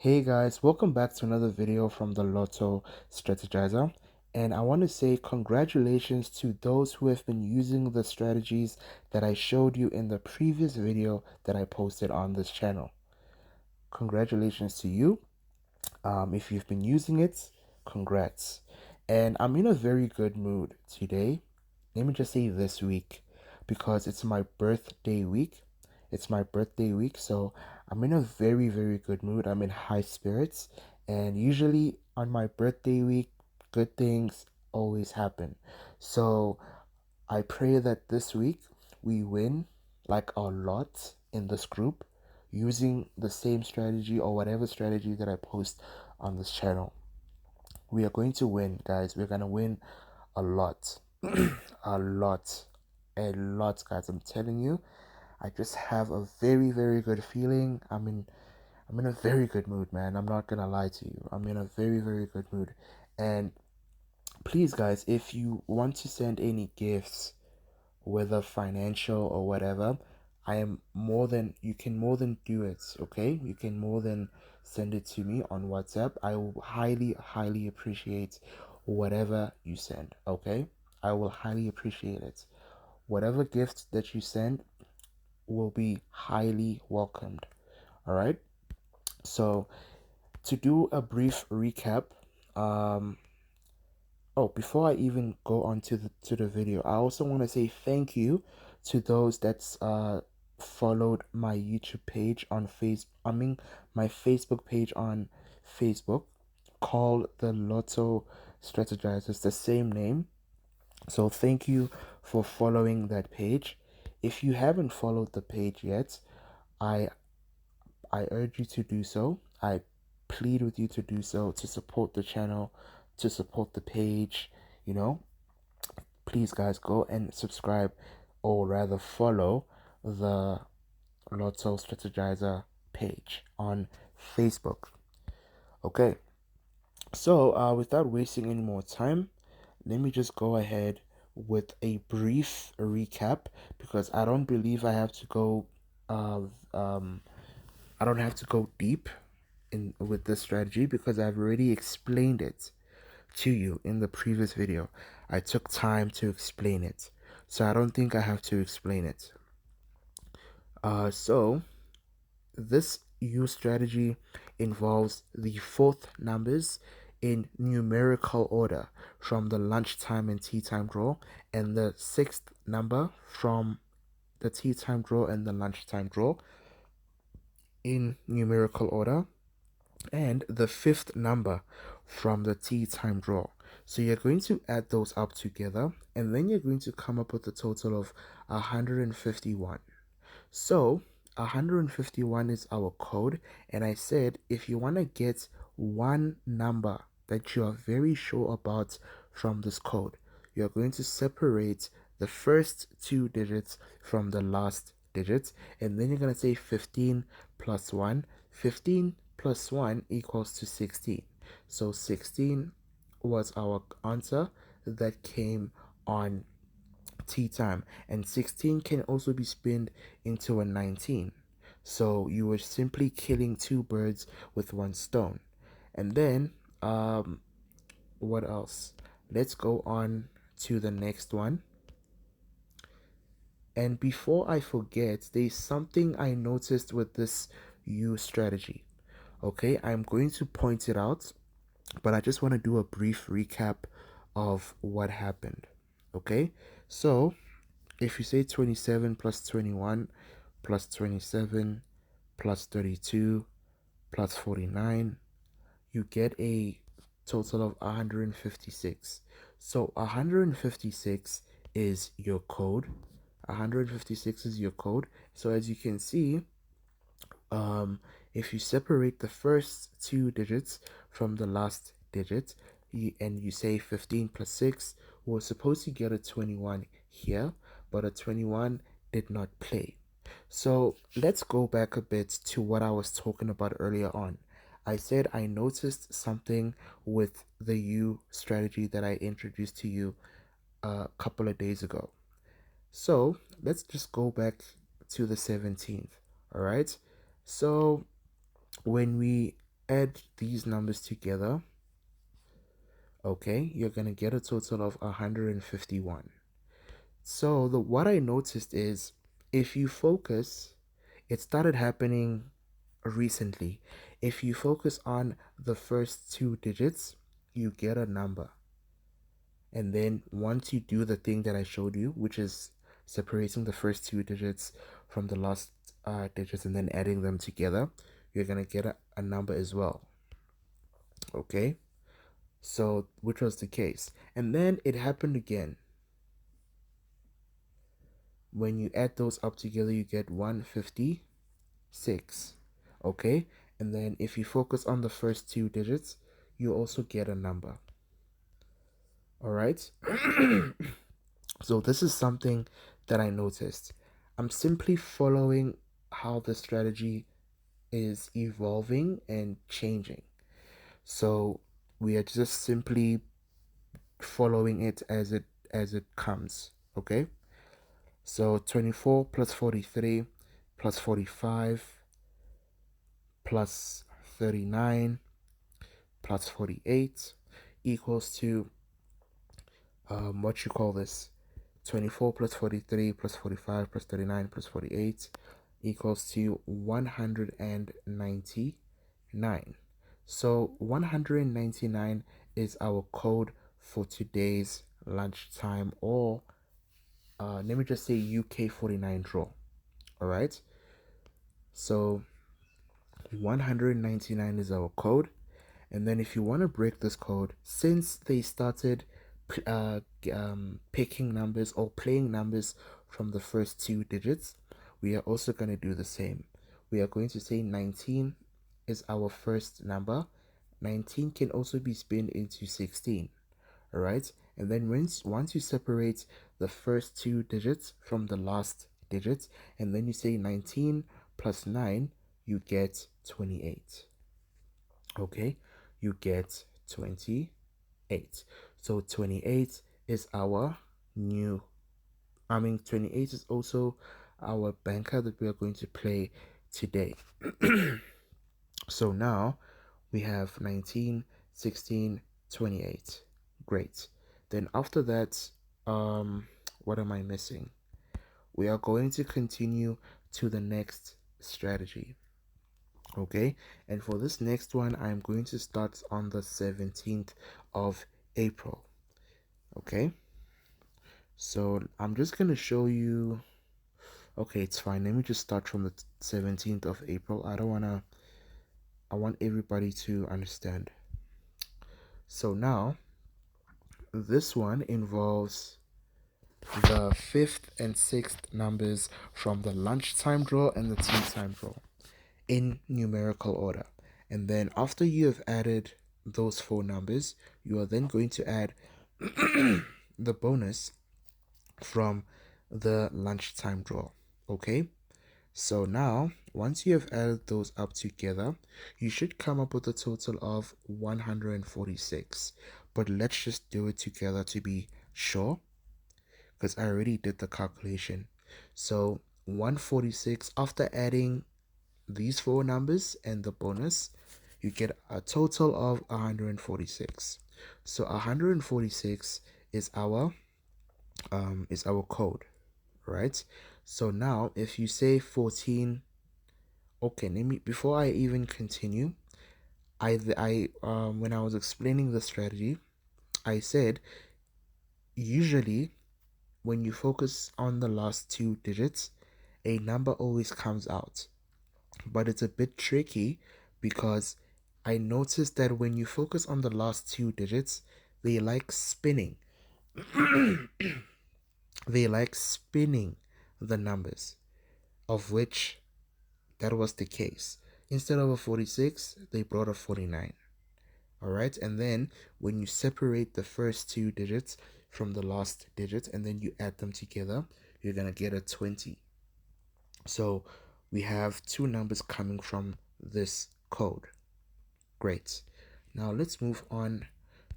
Hey guys, welcome back to another video from the Lotto Strategizer. And I want to say congratulations to those who have been using the strategies that I showed you in the previous video that I posted on this channel. Congratulations to you. If you've been using it, congrats. And I'm in a very good mood today. Let me just say this week because it's my birthday week. It's my birthday week, so I'm in a very, very good mood. I'm in high spirits, and usually on my birthday week, good things always happen. So I pray that this week we win like a lot in this group using the same strategy or whatever strategy that I post on this channel. We are going to win, guys. We're gonna win a lot. A lot. A lot, guys. I'm telling you. I just have a very, very good feeling. I'm in a very good mood, man. I'm not gonna lie to you. I'm in a very, very good mood. And please, guys, if you want to send any gifts, whether financial or whatever, you can more than do it, okay? You can more than send it to me on WhatsApp. I will highly, highly appreciate whatever you send, okay? I will highly appreciate it. Whatever gift that you send will be highly welcomed, all right? So, to do a brief recap, um, oh, before I even go on to the video, I also want to say thank you to those that's followed my YouTube page on my Facebook page on Facebook called the Lotto Strategizers, the same name. So thank you for following that page. If you haven't followed the page yet, I I urge you to do so. I plead with you to do so, to support the channel, to support the page, you know. Please guys go and subscribe, or rather follow the Lotto Strategizer page on Facebook. Okay. So without wasting any more time, let me just go ahead with a brief recap because I don't believe uh um I don't have to go deep in with this strategy because I've already explained it to you in the previous video. I took time to explain it, so I don't think I have to explain it. So this use strategy involves the fourth numbers in numerical order from the lunchtime and tea time draw, and the sixth number from the tea time draw and the lunchtime draw in numerical order, and the fifth number from the tea time draw. So you're going to add those up together, and then you're going to come up with a total of 151. So 151 is our code, and I said if you want to get one number that you are very sure about from this code, you're going to separate the first two digits from the last digits, and then you're going to say 15 plus 1. 15 plus 1 equals to 16. So 16 was our answer that came on tea time, and 16 can also be spinned into a 19. So you were simply killing two birds with one stone. And then what else? Let's go on to the next one. And before I forget, there's something I noticed with this use strategy. Okay, I'm going to point it out, but I just want to do a brief recap of what happened. Okay, so if you say 27 plus 21 plus 27 plus 32 plus 49, you get a total of 156. So 156 is your code. 156 is your code. So as you can see, if you separate the first two digits from the last digit, and you say 15 plus 6, we're supposed to get a 21 here, but a 21 did not play. So let's go back a bit to what I was talking about earlier on. I said I noticed something with the U strategy that I introduced to you a couple of days ago. So let's just go back to the 17th. All right. So when we add these numbers together, okay, you're going to get a total of 151. So what I noticed is if you focus, it started happening recently. If you focus on the first two digits, you get a number. And then once you do the thing that I showed you, which is separating the first two digits from the last digits and then adding them together, you're going to get a number as well. Okay? So, which was the case. And then it happened again. When you add those up together, you get 156. Okay? And then if you focus on the first two digits, you also get a number. All right? So this is something that I noticed. I'm simply following how the strategy is evolving and changing. So we are just simply following it as it comes. Okay? So 24 plus 43 plus 45 plus 39 plus 48 equals to what you call this, 24 plus 43 plus 45 plus 39 plus 48 equals to 199. So 199 is our code for today's lunchtime, or let me just say UK49 draw. All right. So 199 is our code. And then if you want to break this code, since they started picking numbers or playing numbers from the first two digits, we are also going to do the same. We are going to say 19 is our first number. 19 can also be spun into 16. All right. And then once you separate the first two digits from the last digit, and then you say 19 plus 9, you get 28. Okay, you get 28. So 28 is our new, 28 is also our banker that we are going to play today. So now we have 19, 16, 28. Great. Then after that, what am I missing? We are going to continue to the next strategy. Okay, and for this next one, I'm going to start on the 17th of April. Okay, so I'm just going to show you. Okay, it's fine. Let me just start from the 17th of April. I want everybody to understand. So now, this one involves the 5th and 6th numbers from the lunchtime draw and the tea time draw in numerical order. And then after you have added those four numbers, you are then going to add the bonus from the lunchtime draw. Okay? So now, once you have added those up together, you should come up with a total of 146. But let's just do it together to be sure, because I already did the calculation. So 146, after adding these four numbers and the bonus, you get a total of 146. So 146 is our code, right? So now if you say 14, okay, let me, before I even continue, I when I was explaining the strategy, I said usually when you focus on the last two digits, a number always comes out. But it's a bit tricky because I noticed that when you focus on the last two digits, they like spinning. They like spinning the numbers, of which that was the case. Instead of a 46, they brought a 49. All right, and then when you separate the first two digits from the last digit and then you add them together, you're gonna get a 20. So we have two numbers coming from this code. Great. Now let's move on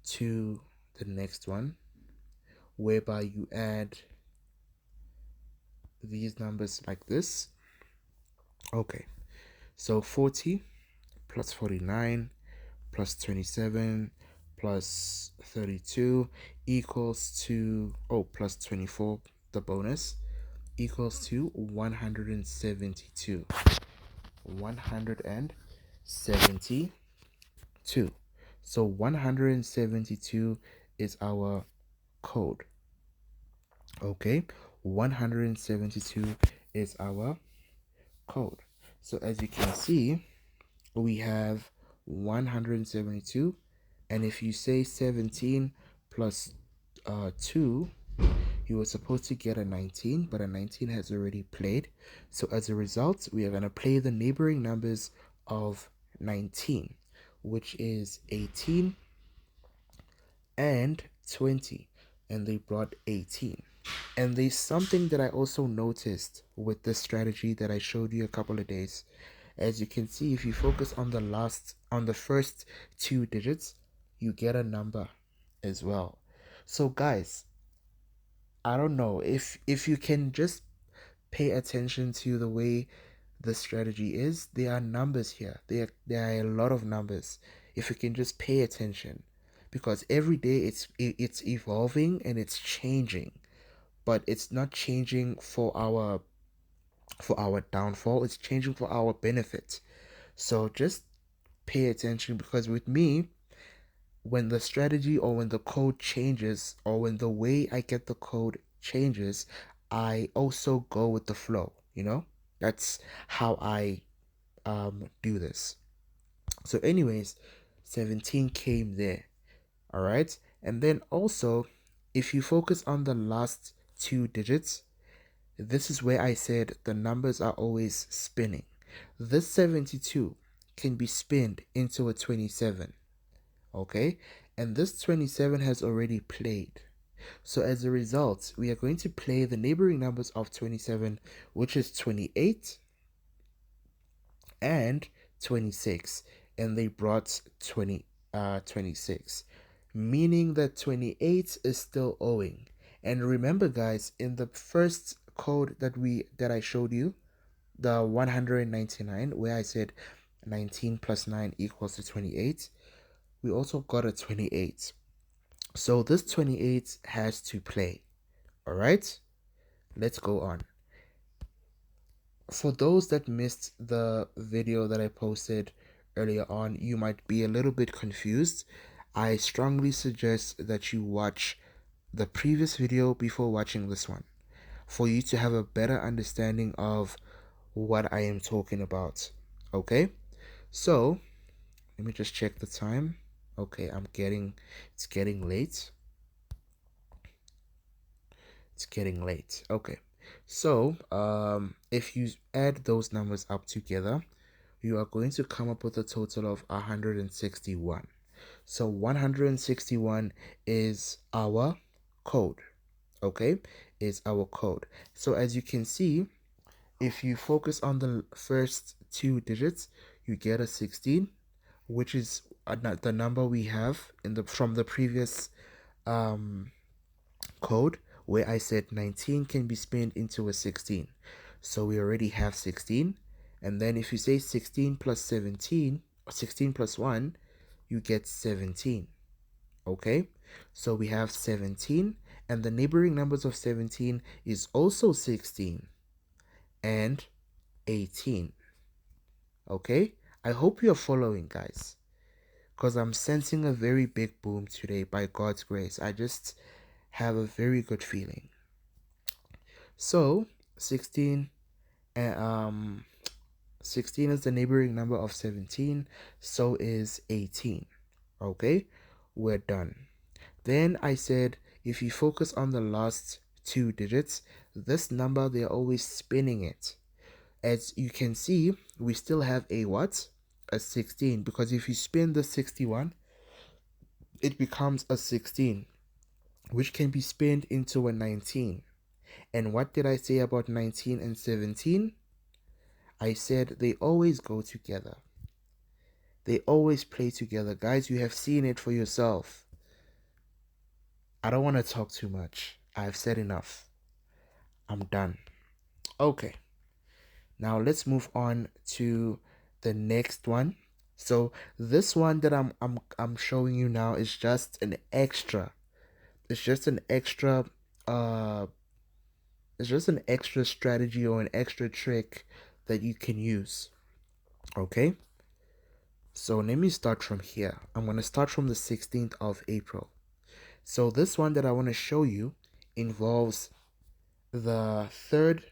to the next one, whereby you add these numbers like this. Okay, so 40 plus 49 plus 27 plus 32 equals to, oh, plus 24, the bonus, equals to 172. 172. So 172 is our code. Okay, 172 is our code. So as you can see, we have 172, and if you say 17 plus 2, you were supposed to get a 19, but a 19 has already played. So as a result, we are going to play the neighboring numbers of 19, which is 18 and 20, and they brought 18. And there's something that I also noticed with this strategy that I showed you a couple of days. As you can see, if you focus on the first two digits, you get a number as well. So guys, I don't know if you can just pay attention to the way the strategy is. There are numbers here. There are a lot of numbers. If you can just pay attention, because every day it's evolving and it's changing, but it's not changing for our downfall. It's changing for our benefit. So just pay attention, because with me, when the strategy or when the code changes or when the way I get the code changes, I also go with the flow, you know? That's how I do this. So anyways, 17 came there. All right? And then also, if you focus on the last two digits, this is where I said the numbers are always spinning. This 72 can be spinned into a 27. Okay, and this 27 has already played. So as a result, we are going to play the neighboring numbers of 27, which is 28 and 26, and they brought 26, meaning that 28 is still owing. And remember guys, in the first code that I showed you, the 199, where I said 19 plus 9 equals to 28, we also got a 28. So this 28 has to play. All right, let's go on. For those that missed the video that I posted earlier on, you might be a little bit confused. I strongly suggest that you watch the previous video before watching this one, for you to have a better understanding of what I am talking about. Okay, so let me just check the time. Okay, it's getting late. It's getting late. Okay. So, if you add those numbers up together, you are going to come up with a total of 161. So 161 is our code. Okay? Is our code. So as you can see, if you focus on the first two digits, you get a 16, which is the number we have in the from the previous code, where I said 19 can be spinned into a 16. So we already have 16. And then if you say 16 plus 17, or 16 plus 1, you get 17. Okay? So we have 17, and the neighboring numbers of 17 is also 16 and 18. Okay? I hope you're following, guys, because I'm sensing a very big boom today by God's grace. I just have a very good feeling. So 16 and 16 is the neighboring number of 17, so is 18. Okay, we're done. Then I said if you focus on the last two digits, this number, they're always spinning it. As you can see, we still have a what? A 16, because if you spin the 61, it becomes a 16, which can be spinned into a 19. And what did I say about 19 and 17? I said they always go together. They always play together. Guys, you have seen it for yourself. I don't want to talk too much. I've said enough. I'm done. Okay. Now let's move on to the next one. So this one that I'm showing you now is just an extra. It's just an extra uh it's just an extra strategy or an extra trick that you can use. Okay? So let me start from here. I'm going to start from the 16th of April. So this one that I want to show you involves the third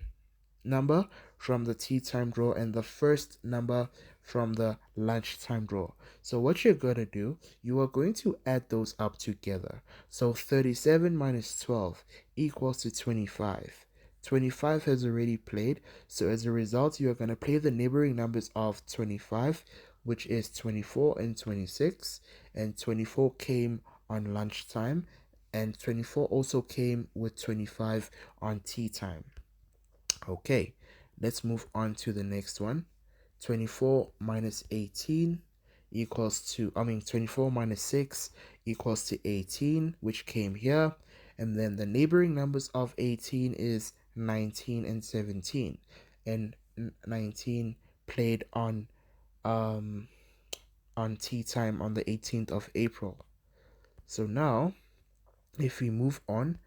number from the tea time draw and the first number from the lunchtime draw. So what you're going to do, you are going to add those up together. So 37 minus 12 equals to 25. 25 has already played, so as a result, you are going to play the neighboring numbers of 25, which is 24 and 26, and 24 came on lunchtime, and 24 also came with 25 on tea time. Okay, let's move on to the next one. 24 minus 18 equals to, 24 minus 6 equals to 18, which came here. And then the neighboring numbers of 18 is 19 and 17. And 19 played on tea time on the 18th of April. So now, if we move on,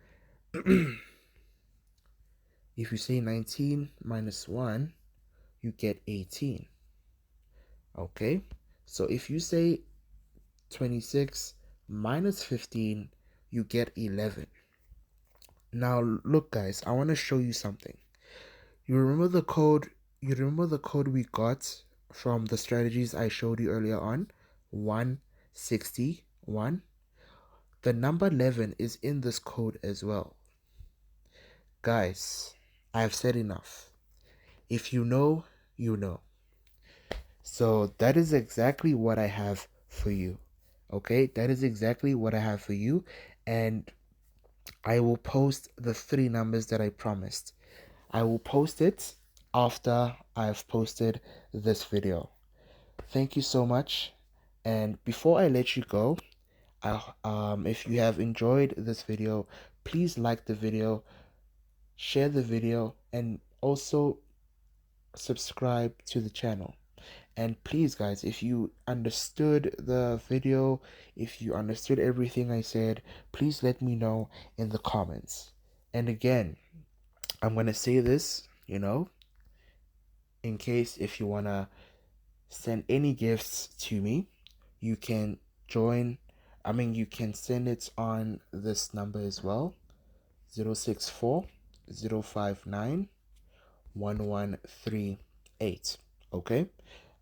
if you say 19 minus 1, you get 18. Okay, so if you say 26 minus 15, you get 11. Now, look, guys, I want to show you something. You remember the code? You remember the code we got from the strategies I showed you earlier on? 161. The number 11 is in this code as well. Guys, I have said enough. If you know, you know. So that is exactly what I have for you. Okay, that is exactly what I have for you. And I will post the three numbers that I promised. I will post it after I've posted this video. Thank you so much. And before I let you go, if you have enjoyed this video, please like the video, share the video, and also subscribe to the channel. And please, guys, if you understood the video, if you understood everything I said, please let me know in the comments. And again, I'm going to say this, in case if you want to send any gifts to me, you can you can send it on this number as well, 064 059 1138. Okay?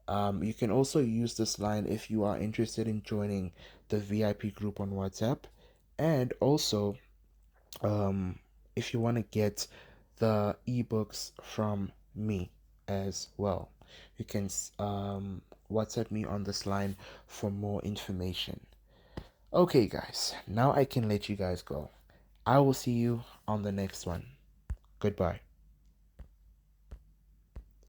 You can also use this line if you are interested in joining the VIP group on WhatsApp. And also, if you want to get the ebooks from me as well, you can WhatsApp me on this line for more information. Okay, guys, now I can let you guys go. I will see you on the next one. Goodbye.